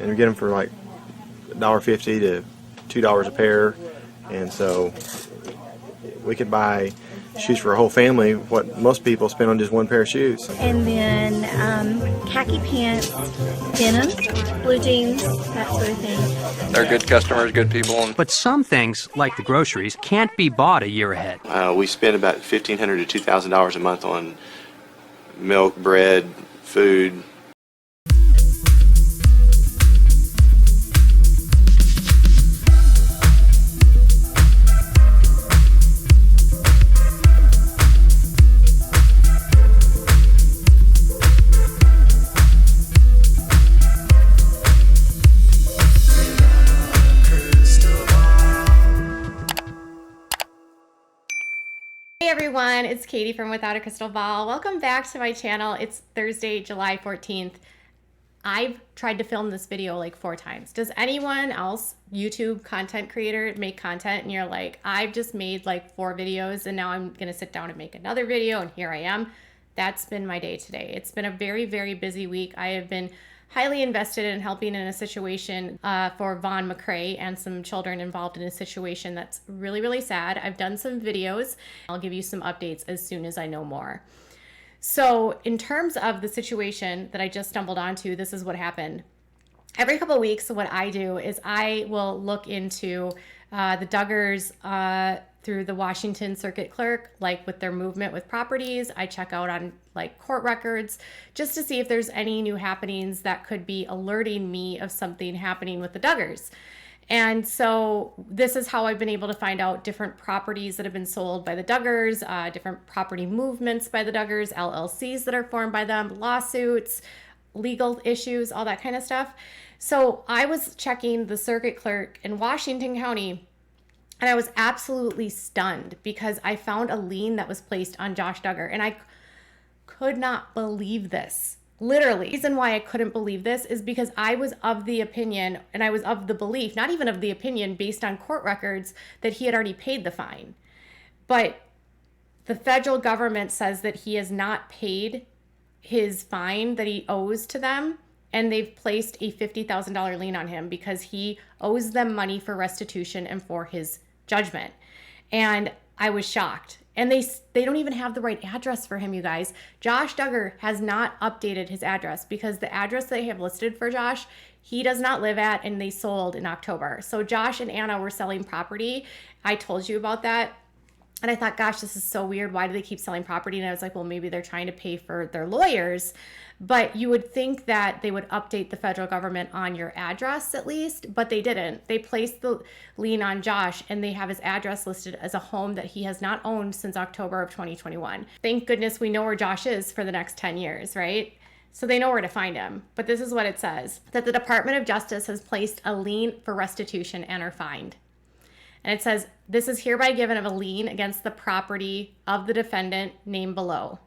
and we get them for like $1.50 to $2 a pair, and so we could buy shoes for a whole family what most people spend on just one pair of shoes. And then khaki pants, denim, blue jeans, that sort of thing. They're good customers, good people. But some things, like the groceries, can't be bought a year ahead. We spend about $1,500 to $2,000 a month on milk, bread, food. Hey everyone, it's Katie from Without a Crystal Ball. Welcome back to my channel. It's Thursday, July 14th. I've tried to film this video like 4 times. Does anyone else, YouTube content creator, make content and you're like, I've just made like 4 videos and now I'm gonna sit down and make another video and here I am? That's been my day today. It's been a very, very busy week. I have been highly invested in helping in a situation for Vaughn McCrae and some children involved in a situation that's really, really sad. I've done some videos. I'll give you some updates as soon as I know more. So in terms of the situation that I just stumbled onto, this is what happened. Every couple of weeks, what I do is I will look into the Duggars through the Washington circuit clerk, like with their movement with properties. I check out on like court records just to see if there's any new happenings that could be alerting me of something happening with the Duggars. And so this is how I've been able to find out different properties that have been sold by the Duggars, different property movements by the Duggars, LLCs that are formed by them, lawsuits, legal issues, all that kind of stuff. So I was checking the circuit clerk in Washington County, and I was absolutely stunned because I found a lien that was placed on Josh Duggar, and I could not believe this. Literally. The reason why I couldn't believe this is because I was of the opinion, and I was of the belief, not even of the opinion based on court records, that he had already paid the fine. But the federal government says that he has not paid his fine that he owes to them, and they've placed a $50,000 lien on him because he owes them money for restitution and for his judgment. And I was shocked. And they don't even have the right address for him, you guys. Josh Duggar has not updated his address because the address they have listed for Josh, he does not live at, and they sold in October. So Josh and Anna were selling property. I told you about that. And I thought, gosh, this is so weird. Why do they keep selling property? And I was like, well, maybe they're trying to pay for their lawyers. But you would think that they would update the federal government on your address at least, but they didn't. They placed the lien on Josh, and they have his address listed as a home that he has not owned since October of 2021. Thank goodness we know where Josh is for the next 10 years, right? So they know where to find him. But this is what it says, that the Department of Justice has placed a lien for restitution and are fined. And it says, this is hereby given of a lien against the property of the defendant named below.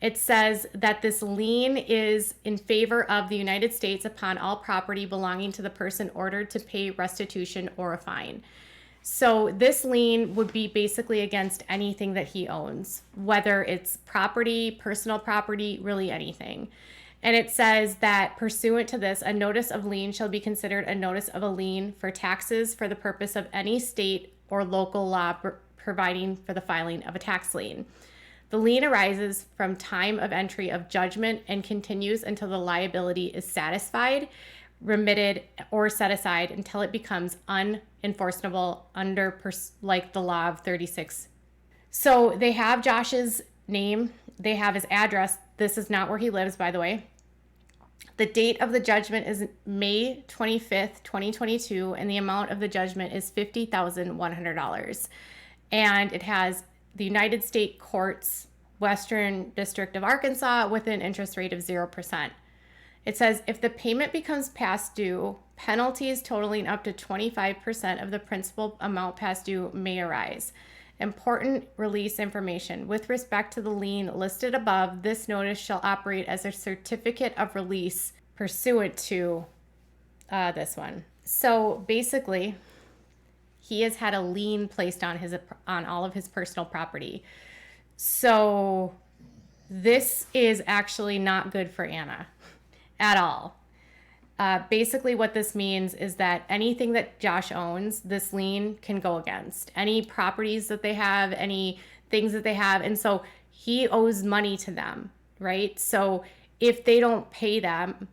It says that this lien is in favor of the United States upon all property belonging to the person ordered to pay restitution or a fine. So this lien would be basically against anything that he owns, whether it's property, personal property, really anything. And it says that pursuant to this, a notice of lien shall be considered a notice of a lien for taxes for the purpose of any state or local law providing for the filing of a tax lien. The lien arises from time of entry of judgment and continues until the liability is satisfied, remitted, or set aside until it becomes unenforceable under like the law of 36. So they have Josh's name, they have his address. This is not where he lives, by the way. The date of the judgment is May 25th, 2022, and the amount of the judgment is $50,100. And it has the United States Courts, Western District of Arkansas, with an interest rate of 0%. It says, if the payment becomes past due, penalties totaling up to 25% of the principal amount past due may arise. Important release information. With respect to the lien listed above, this notice shall operate as a certificate of release pursuant to this one. So basically, he has had a lien placed on all of his personal property. So this is actually not good for Anna at all. Basically, what this means is that anything that Josh owns, this lien can go against. Any properties that they have, any things that they have. And so he owes money to them, right? So if they don't pay them,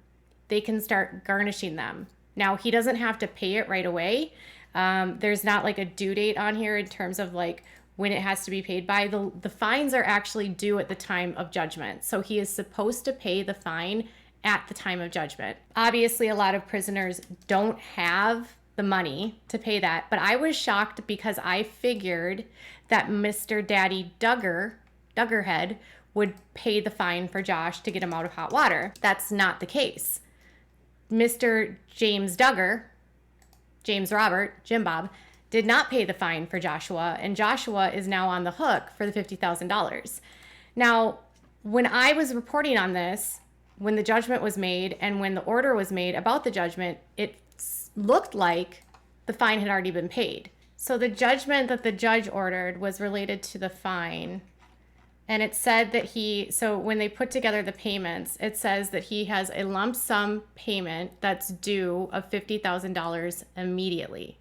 they can start garnishing them. Now, he doesn't have to pay it right away. There's not like a due date on here in terms of like when it has to be paid by. The fines are actually due at the time of judgment. So he is supposed to pay the fine at the time of judgment. Obviously, a lot of prisoners don't have the money to pay that, but I was shocked because I figured that Mr. Daddy Duggarhead would pay the fine for Josh to get him out of hot water. That's not the case. Mr. James Duggar, James Robert, Jim Bob, did not pay the fine for Joshua, and Joshua is now on the hook for the $50,000. Now, when I was reporting on this, when the judgment was made and when the order was made about the judgment, it looked like the fine had already been paid. So the judgment that the judge ordered was related to the fine. And it said that so when they put together the payments, it says that he has a lump sum payment that's due of $50,000 immediately.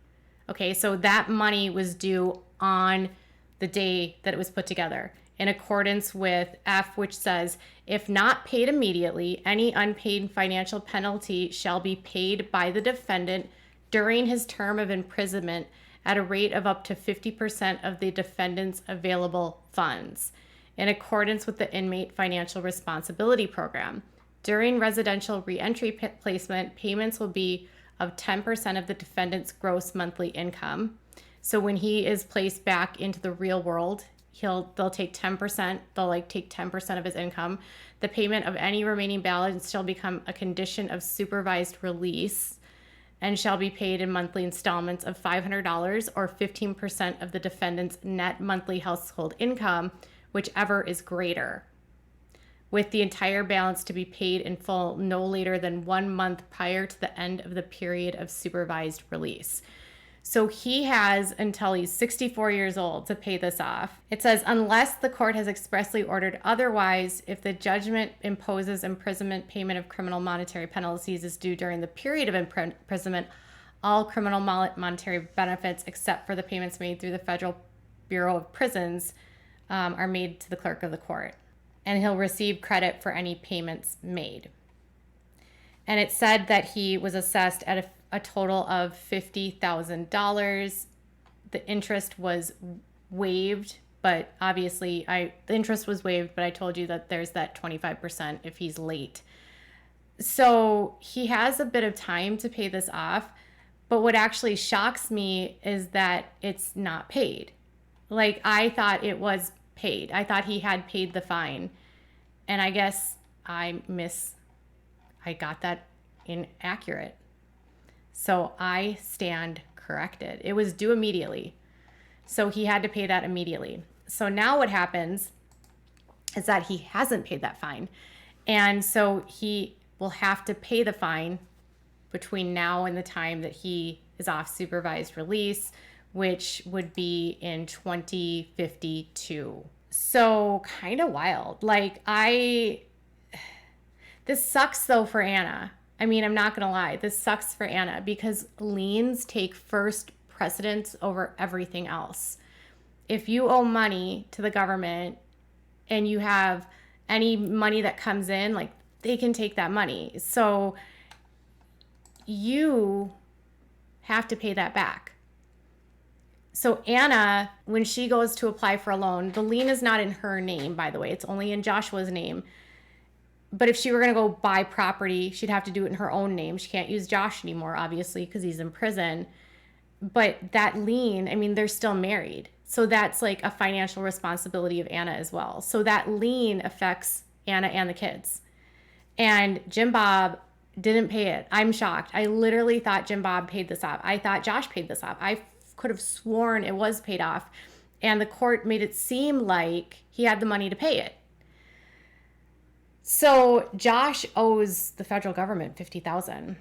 Okay, so that money was due on the day that it was put together, in accordance with F, which says, if not paid immediately, any unpaid financial penalty shall be paid by the defendant during his term of imprisonment at a rate of up to 50% of the defendant's available funds, in accordance with the Inmate Financial Responsibility Program. During residential reentry placement, payments will be of 10% of the defendant's gross monthly income. So when he is placed back into the real world, they'll take 10%. They'll take 10% of his income. The payment of any remaining balance shall become a condition of supervised release and shall be paid in monthly installments of $500 or 15% of the defendant's net monthly household income, whichever is greater, with the entire balance to be paid in full no later than 1 month prior to the end of the period of supervised release. So he has until he's 64 years old to pay this off. It says, unless the court has expressly ordered otherwise, if the judgment imposes imprisonment, payment of criminal monetary penalties is due during the period of imprisonment, all criminal monetary benefits, except for the payments made through the Federal Bureau of Prisons, are made to the clerk of the court. And he'll receive credit for any payments made. And it said that he was assessed at a total of $50,000. The interest was waived, but obviously the interest was waived, but I told you that there's that 25% if he's late. So he has a bit of time to pay this off, but what actually shocks me is that it's not paid. I thought it was paid. I thought he had paid the fine, and I guess I got that inaccurate. So I stand corrected. It was due immediately. So he had to pay that immediately. So now what happens is that he hasn't paid that fine. And so he will have to pay the fine between now and the time that he is off supervised release, which would be in 2052. So kind of wild. This sucks though for Anna. I mean, I'm not going to lie. This sucks for Anna because liens take first precedence over everything else. If you owe money to the government and you have any money that comes in, they can take that money. So you have to pay that back. So Anna, when she goes to apply for a loan, the lien is not in her name, by the way. It's only in Joshua's name. But if she were going to go buy property, she'd have to do it in her own name. She can't use Josh anymore, obviously, because he's in prison. But that lien, I mean, they're still married. So that's a financial responsibility of Anna as well. So that lien affects Anna and the kids. And Jim Bob didn't pay it. I'm shocked. I literally thought Jim Bob paid this off. I thought Josh paid this off. I could have sworn it was paid off. And the court made it seem like he had the money to pay it. So Josh owes the federal government $50,000.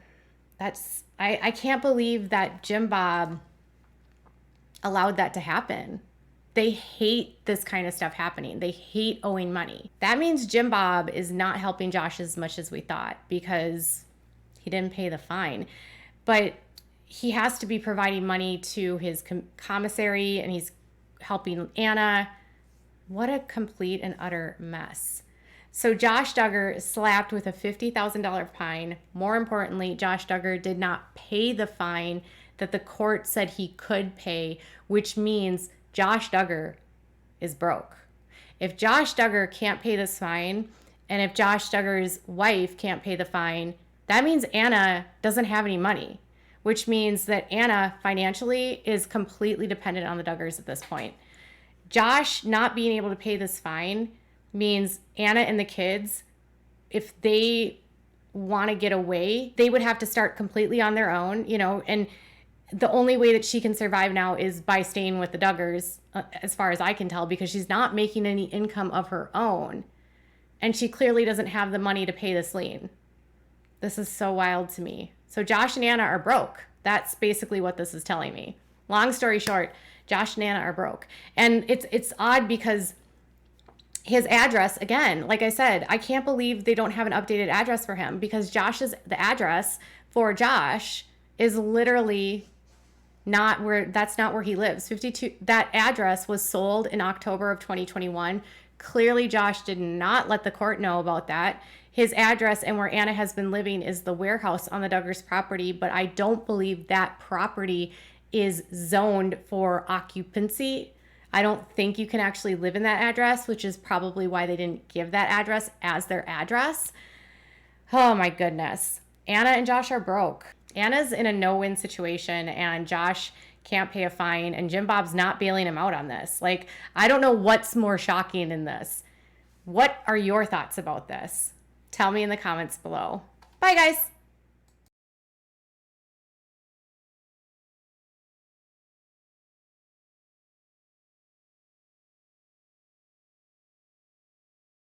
I can't believe that Jim Bob allowed that to happen. They hate this kind of stuff happening. They hate owing money. That means Jim Bob is not helping Josh as much as we thought because he didn't pay the fine. But he has to be providing money to his commissary, and he's helping Anna. What a complete and utter mess. So Josh Duggar slapped with a $50,000 fine. More importantly, Josh Duggar did not pay the fine that the court said he could pay, which means Josh Duggar is broke. If Josh Duggar can't pay this fine, and if Josh Duggar's wife can't pay the fine, that means Anna doesn't have any money, which means that Anna financially is completely dependent on the Duggars at this point. Josh not being able to pay this fine means Anna and the kids, if they want to get away, they would have to start completely on their own, you know, and the only way that she can survive now is by staying with the Duggars, as far as I can tell, because she's not making any income of her own. And she clearly doesn't have the money to pay this lien. This is so wild to me. So Josh and Anna are broke. That's basically what this is telling me. Long story short, Josh and Anna are broke. And it's odd because his address, again, like I said, I can't believe they don't have an updated address for him, because the address for Josh is literally that's not where he lives. 52, that address was sold in October of 2021. Clearly Josh did not let the court know about that. His address and where Anna has been living is the warehouse on the Duggars property, but I don't believe that property is zoned for occupancy. I don't think you can actually live in that address, which is probably why they didn't give that address as their address. Oh my goodness. Anna and Josh are broke. Anna's in a no-win situation, and Josh can't pay a fine, and Jim Bob's not bailing him out on this. Like, I don't know what's more shocking in this. What are your thoughts about this? Tell me in the comments below. Bye, guys.